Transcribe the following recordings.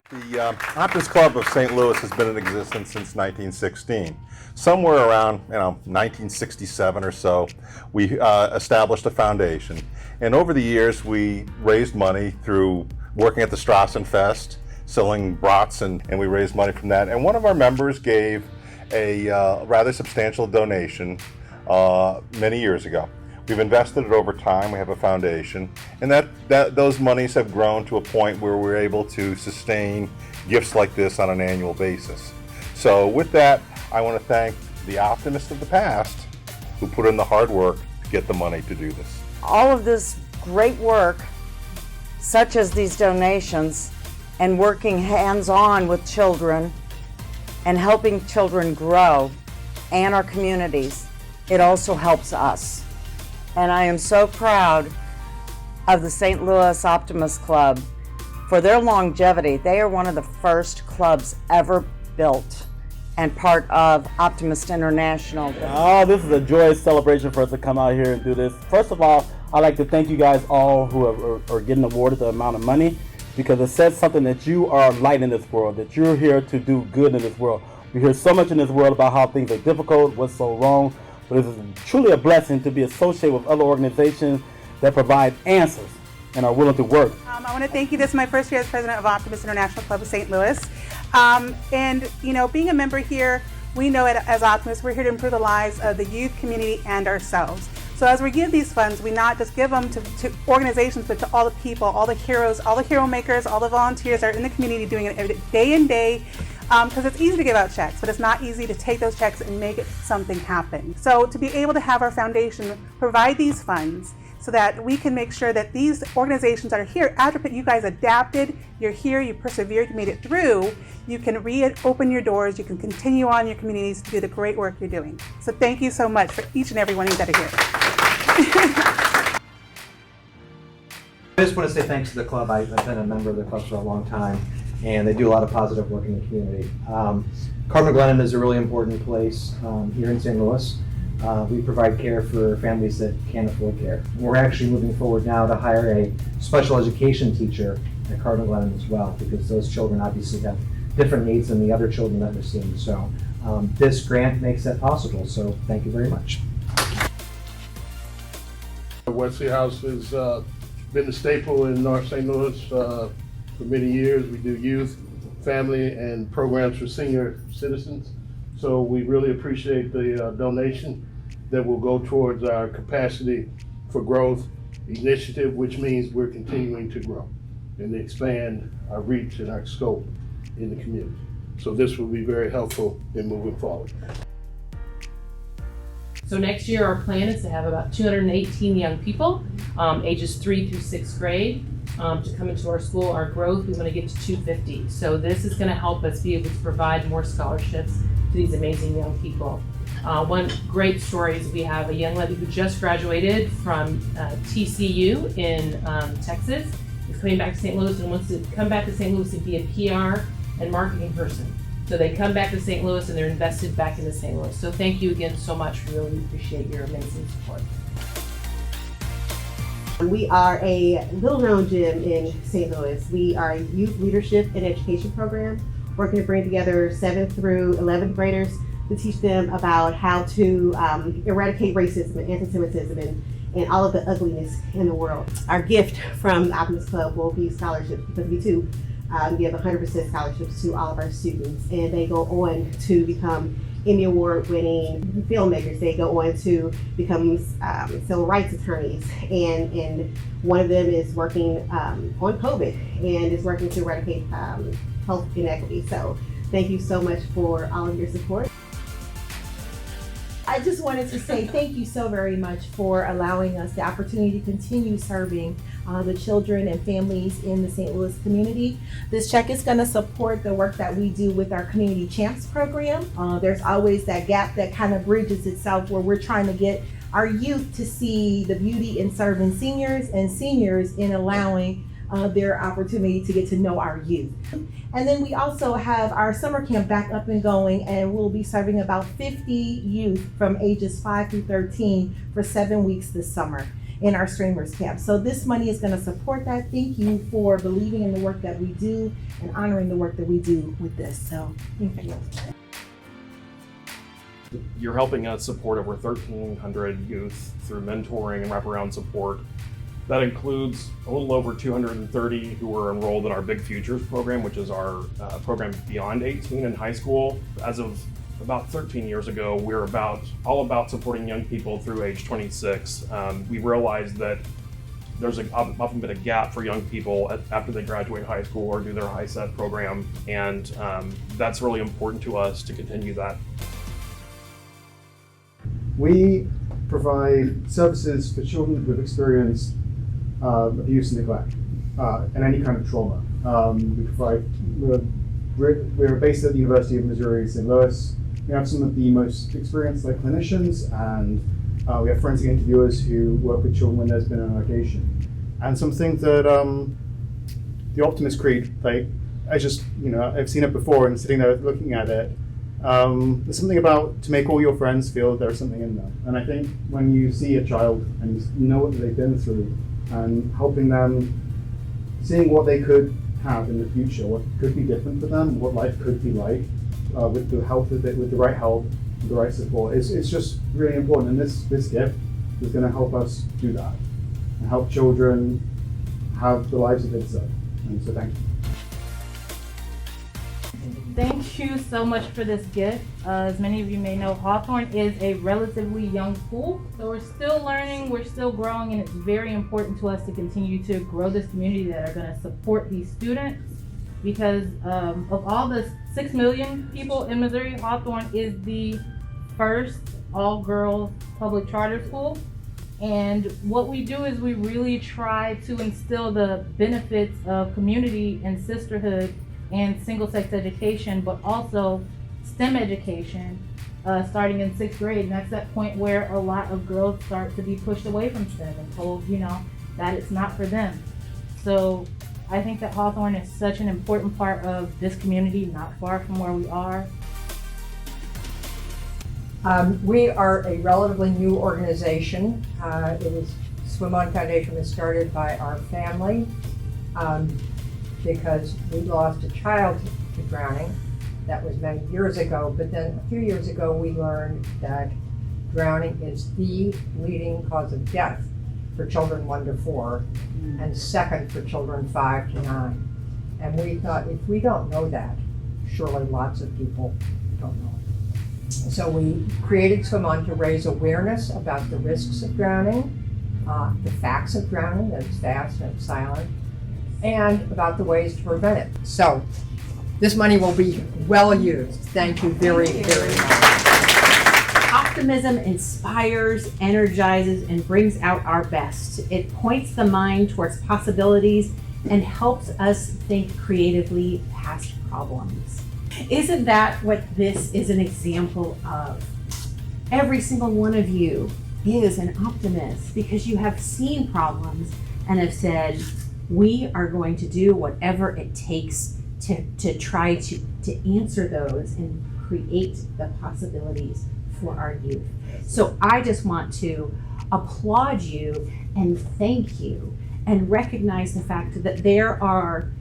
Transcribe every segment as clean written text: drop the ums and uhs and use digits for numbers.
The Optimist Club of St. Louis has been in existence since 1916. Somewhere around 1967 or so, we established a foundation. And over the years, we raised money through working at the Strassenfest, selling brats, and we raised money from that. And one of our members gave a rather substantial donation many years ago. We've invested it over time. We have a foundation, and those monies have grown to a point where we're able to sustain gifts like this on an annual basis. So with that, I want to thank the optimists of the past who put in the hard work to get the money to do this. All of this great work, such as these donations, and working hands-on with children and helping children grow and our communities, it also helps us. And I am so proud of the St. Louis Optimist Club for their longevity. They are one of the first clubs ever built and part of Optimist International. Oh, this is a joyous celebration for us to come out here and do this. First of all, I'd like to thank you guys all who are getting awarded the amount of money, because it says something that you are light in this world, that you're here to do good in this world. We hear so much in this world about how things are difficult, what's so wrong. But it's truly a blessing to be associated with other organizations that provide answers and are willing to work. I want to thank you. This is my first year as president of Optimist International Club of St. Louis. And being a member here, we know as Optimists, we're here to improve the lives of the youth community and ourselves. So as we give these funds, we not just give them to organizations, but to all the people, all the heroes, all the hero makers, all the volunteers that are in the community doing it every day in day. Because it's easy to give out checks, but it's not easy to take those checks and make something happen. So to be able to have our foundation provide these funds so that we can make sure that these organizations that are here, after you guys adapted, you're here, you persevered, you made it through, you can reopen your doors, you can continue on in your communities to do the great work you're doing. So thank you so much for each and every one of you that are here. I just want to say thanks to the club. I've been a member of the club for a long time, and they do a lot of positive work in the community. Cardinal Glennon is a really important place here in St. Louis. We provide care for families that can't afford care. We're actually moving forward now to hire a special education teacher at Cardinal Glennon as well, because those children obviously have different needs than the other children that we're seeing. So this grant makes that possible, so thank you very much. Wesley House has been a staple in North St. Louis for many years. We do youth, family, and programs for senior citizens. So we really appreciate the donation that will go towards our capacity for growth initiative, which means we're continuing to grow and expand our reach and our scope in the community. So this will be very helpful in moving forward. So next year our plan is to have about 218 young people, ages 3 through 6th grade, to come into our school. Our growth, we want to get to 250. So this is going to help us be able to provide more scholarships to these amazing young people. One great story is we have a young lady who just graduated from TCU in Texas. Is coming back to St. Louis and wants to come back to St. Louis and be a PR and marketing person. So they come back to St. Louis and they're invested back into St. Louis. So thank you again so much. We really appreciate your amazing support. We are a little-known gym in St. Louis. We are a youth leadership and education program working to bring together 7th through 11th graders to teach them about how to eradicate racism and anti-Semitism and all of the ugliness in the world. Our gift from the Optimist Club will be scholarships, because we too give 100% scholarships to all of our students, and they go on to become Emmy Award-winning filmmakers. They go on to become civil rights attorneys, and one of them is working on COVID and is working to eradicate health inequity. So thank you so much for all of your support. I just wanted to say thank you so very much for allowing us the opportunity to continue serving the children and families in the St. Louis community. This check is going to support the work that we do with our Community Champs program. There's always that gap that kind of bridges itself, where we're trying to get our youth to see the beauty in serving seniors, and seniors in allowing their opportunity to get to know our youth. And then we also have our summer camp back up and going, and we'll be serving about 50 youth from ages 5 through 13 for 7 weeks this summer. in our streamers camp. So this money is going to support that. Thank you for believing in the work that we do and honoring the work that we do with this. So thank you. You're helping us support over 1,300 youth through mentoring and wraparound support. That includes a little over 230 who are enrolled in our Big Futures program, which is our program beyond 18 in high school. As of about 13 years ago, we're all about supporting young people through age 26. We realized that there's often been a gap for young people after they graduate high school or do their high set program, and that's really important to us to continue that. We provide services for children who have experienced abuse and neglect and any kind of trauma. We're based at the University of Missouri St. Louis. We have some of the most experienced clinicians, and we have forensic interviewers who work with children when there's been an allegation. And some things that the Optimist Creed, I've seen it before and sitting there looking at it. There's something about to make all your friends feel there's something in them. And I think when you see a child and you know what they've been through and helping them, seeing what they could have in the future, what could be different for them, what life could be like with the help with the right help, the right support, it's just really important. And this gift is going to help us do that and help children have the lives that they deserve. And so thank you. Thank you so much for this gift. As many of you may know, Hawthorn is a relatively young school, so we're still learning, we're still growing, and it's very important to us to continue to grow this community that are going to support these students, because of all the 6 million people in Missouri, Hawthorn is the first all-girls public charter school. And what we do is we really try to instill the benefits of community and sisterhood and single-sex education, but also STEM education, starting in 6th grade. And that's that point where a lot of girls start to be pushed away from STEM and told, that it's not for them. So I think that Hawthorn is such an important part of this community, not far from where we are. We are a relatively new organization. Swim On Foundation was started by our family. Because we lost a child to drowning. That was many years ago, but then a few years ago we learned that drowning is the leading cause of death for children 1 to 4, and second for children 5 to 9. And we thought, if we don't know that, surely lots of people don't know it. So we created Swim On to raise awareness about the risks of drowning, the facts of drowning, that it's fast and it's silent, and about the ways to prevent it. So this money will be well used. Thank you very, very much. Optimism inspires, energizes, and brings out our best. It points the mind towards possibilities and helps us think creatively past problems. Isn't that what this is an example of? Every single one of you is an optimist because you have seen problems and have said, we are going to do whatever it takes to try to answer those and create the possibilities for our youth. So I just want to applaud you and thank you and recognize the fact that there are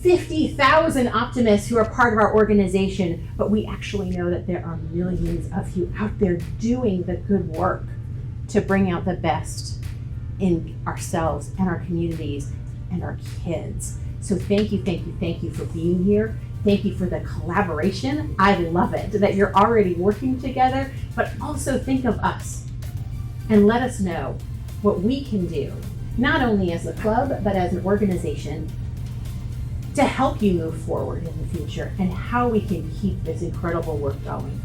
50,000 optimists who are part of our organization, but we actually know that there are millions of you out there doing the good work to bring out the best in ourselves and our communities and our kids. So thank you for being here. Thank you for the collaboration. I love it that you're already working together, but also think of us and let us know what we can do, not only as a club, but as an organization to help you move forward in the future and how we can keep this incredible work going.